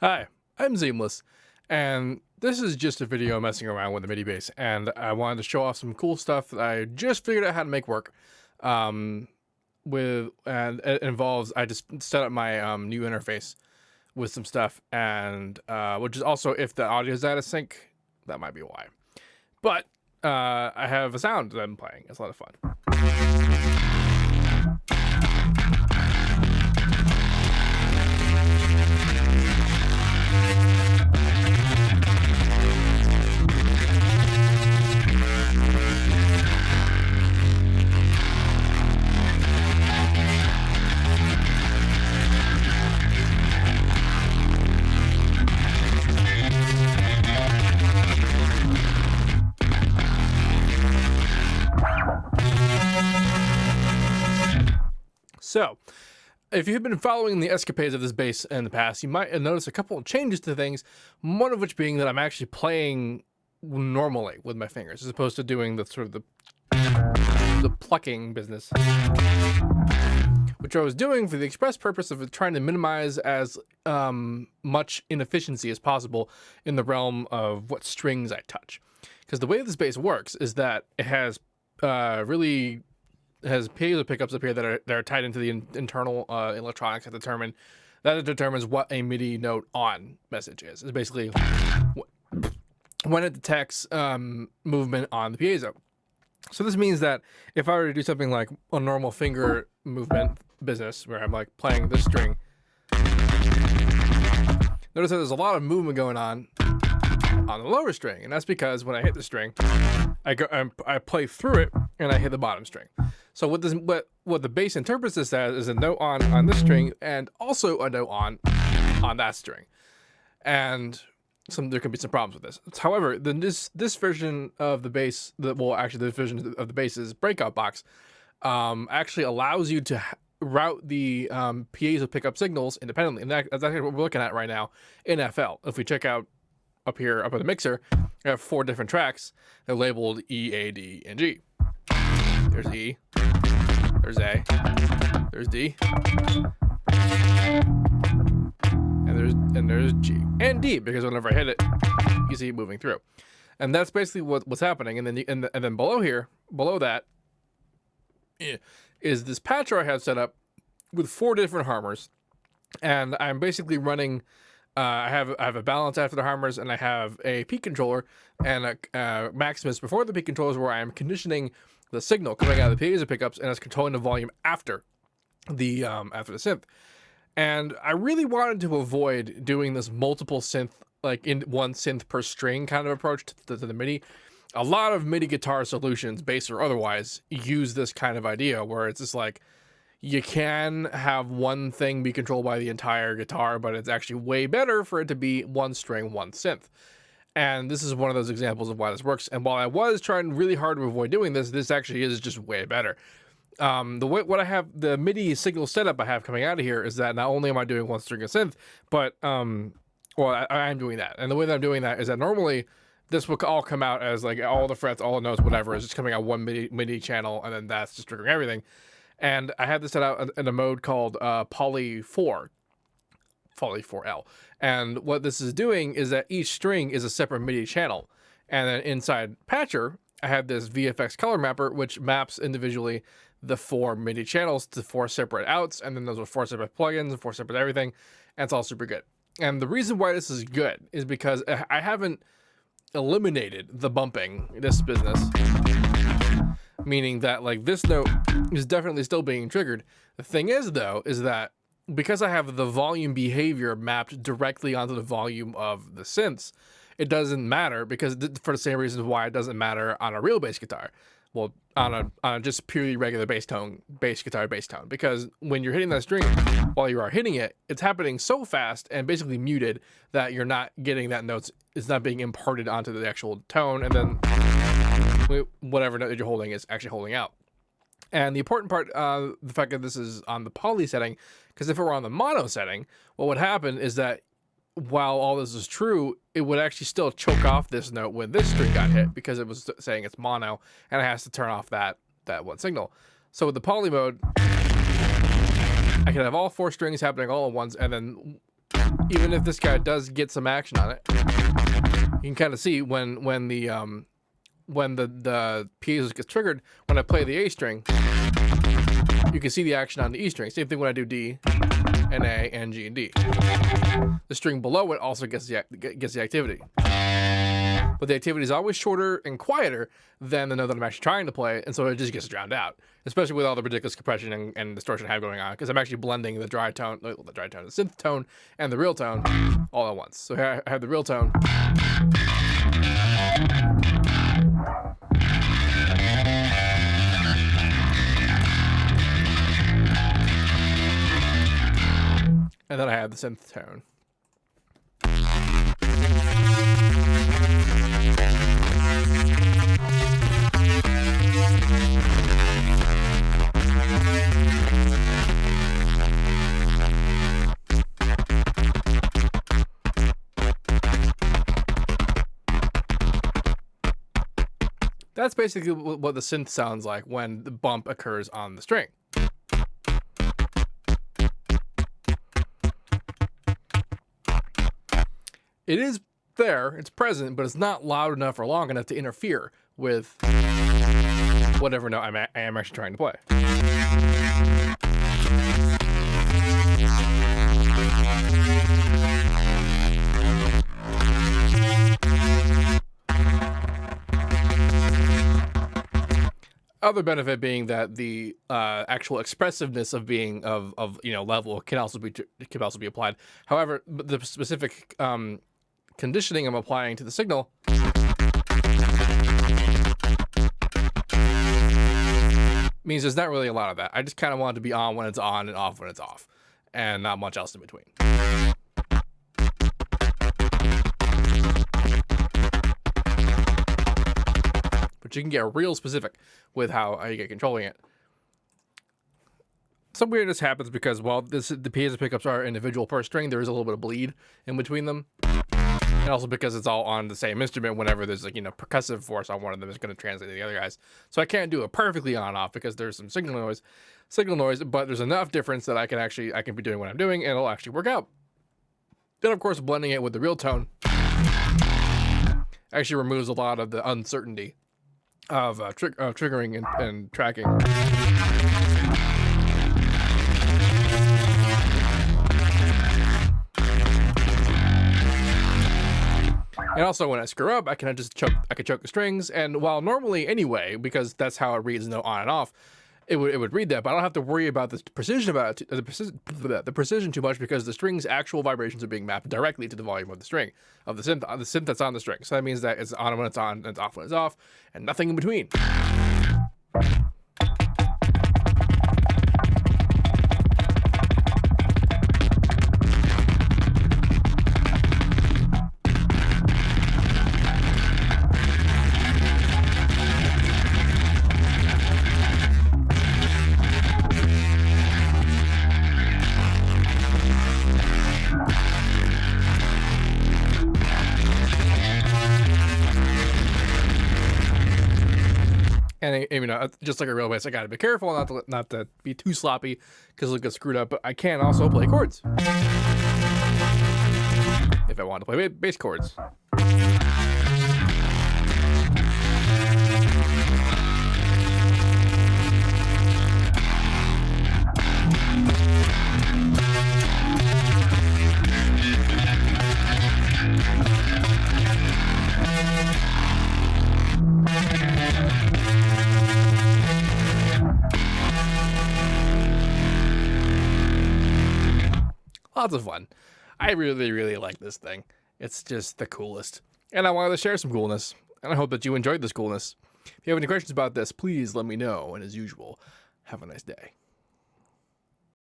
Hi, I'm Seamless, and this is just a video messing around with the MIDI bass, and I wanted to show off some cool stuff that I just figured out how to make work. Um, and it involves I just set up my new interface with some stuff, and which is also if the audio is out of sync, that might be why. But I have a sound that I'm playing. It's a lot of fun. So, if you've been following the escapades of this bass in the past, you might have noticed a couple of changes to things, one of which being that I'm actually playing normally with my fingers, as opposed to doing the sort of the plucking business, which I was doing for the express purpose of trying to minimize as much inefficiency as possible in the realm of what strings I touch. Because the way this bass works is that it has has piezo pickups up here that are tied into the internal electronics that determines what a MIDI note on message is. It's basically when it detects movement on the piezo. So this means that if I were to do something like a normal finger movement business where I'm like playing this string, notice that there's a lot of movement going on the lower string, and that's because when I hit the string, I play through it and I hit the bottom string. So what the bass interprets this as is a note on this string and also a note on that string, and there can be some problems with this. However, this version of the bass, this version of the bass's breakout box actually allows you to route the piezo pickup signals independently, and that's actually what we're looking at right now in FL. If we check out up in the mixer, I have 4 different tracks. They're labeled E, A, D, and G. There's E, there's A, there's D, and there's G and D, because whenever I hit it, you see it moving through, and that's basically what's happening. And then below that is this patcher I have set up with 4 different harmers, and I'm basically running. I have a balance after the harmers, and I have a peak controller and a Maximus before the peak controllers, where I am conditioning the signal coming out of the piezo pickups, and it's controlling the volume after the synth. And I really wanted to avoid doing this multiple synth, like in one synth per string kind of approach to the MIDI. A lot of MIDI guitar solutions, bass or otherwise, use this kind of idea where it's just like, you can have one thing be controlled by the entire guitar, but it's actually way better for it to be one string, one synth. And this is one of those examples of why this works. And while I was trying really hard to avoid doing this actually is just way better. What I have, the MIDI signal setup I have coming out of here is that not only am I doing one string of synth, but I'm doing that. And the way that I'm doing that is that normally this will all come out as like all the frets, all the notes, whatever, is just coming out one MIDI channel, and then that's just triggering everything. And I have this set out in a mode called Poly 4L. And what this is doing is that each string is a separate MIDI channel. And then inside Patcher, I have this VFX color mapper, which maps individually the 4 MIDI channels to 4 separate outs. And then those are 4 separate plugins and 4 separate everything. And it's all super good. And the reason why this is good is because I haven't eliminated the bumping, this business. Meaning that like this note is definitely still being triggered. The thing is though, is that because I have the volume behavior mapped directly onto the volume of the synths, it doesn't matter, because for the same reasons why it doesn't matter on a real bass guitar. Well, on a just purely regular bass guitar bass tone, because when you're hitting that string, while you are hitting it, it's happening so fast and basically muted that you're not getting that notes. It's not being imparted onto the actual tone, and then whatever note that you're holding is actually holding out. And the important part, the fact that this is on the poly setting, because if it were on the mono setting, what would happen is that while all this is true, it would actually still choke off this note when this string got hit, because it was saying it's mono, and it has to turn off that one signal. So with the poly mode, I can have all 4 strings happening all at once, and then even if this guy does get some action on it, you can kind of see when the piezo gets triggered. When I play the A string, you can see the action on the E string. Same thing when I do D and A and G and D. The string below it also gets the activity. But the activity is always shorter and quieter than the note that I'm actually trying to play, and so it just gets drowned out, especially with all the ridiculous compression and distortion I have going on, because I'm actually blending the synth tone, and the real tone all at once. So here I have the real tone. And then I have the synth tone. That's basically what the synth sounds like when the bump occurs on the string. It is there, it's present, but it's not loud enough or long enough to interfere with whatever note I am actually trying to play. Other benefit being that the actual expressiveness of being of level can also be applied. However, the specific conditioning I'm applying to the signal means there's not really a lot of that. I just kind of want it to be on when it's on and off when it's off, and not much else in between. But you can get real specific with how you get controlling it. Some weirdness happens because while the piezo pickups are individual per string, there is a little bit of bleed in between them. And also because it's all on the same instrument, whenever there's percussive force on one of them, it's going to translate to the other guys. So I can't do it perfectly on and off because there's some signal noise, but there's enough difference that I can be doing what I'm doing and it'll actually work out. Then of course blending it with the real tone actually removes a lot of the uncertainty of triggering and tracking. And also when I screw up, I can choke the strings, and while normally anyway, because that's how it reads note on and off, it would read that, but I don't have to worry about the precision the precision too much because the string's actual vibrations are being mapped directly to the volume of the string of the synth that's on the string. So that means that it's on when it's on, and it's off when it's off, and nothing in between. And just like a real bass, I gotta be careful not to be too sloppy because it'll get screwed up. But I can also play chords if I want to play bass chords. Lots of fun. I really, really like this thing. It's just the coolest. And I wanted to share some coolness. And I hope that you enjoyed this coolness. If you have any questions about this, please let me know. And as usual, have a nice day.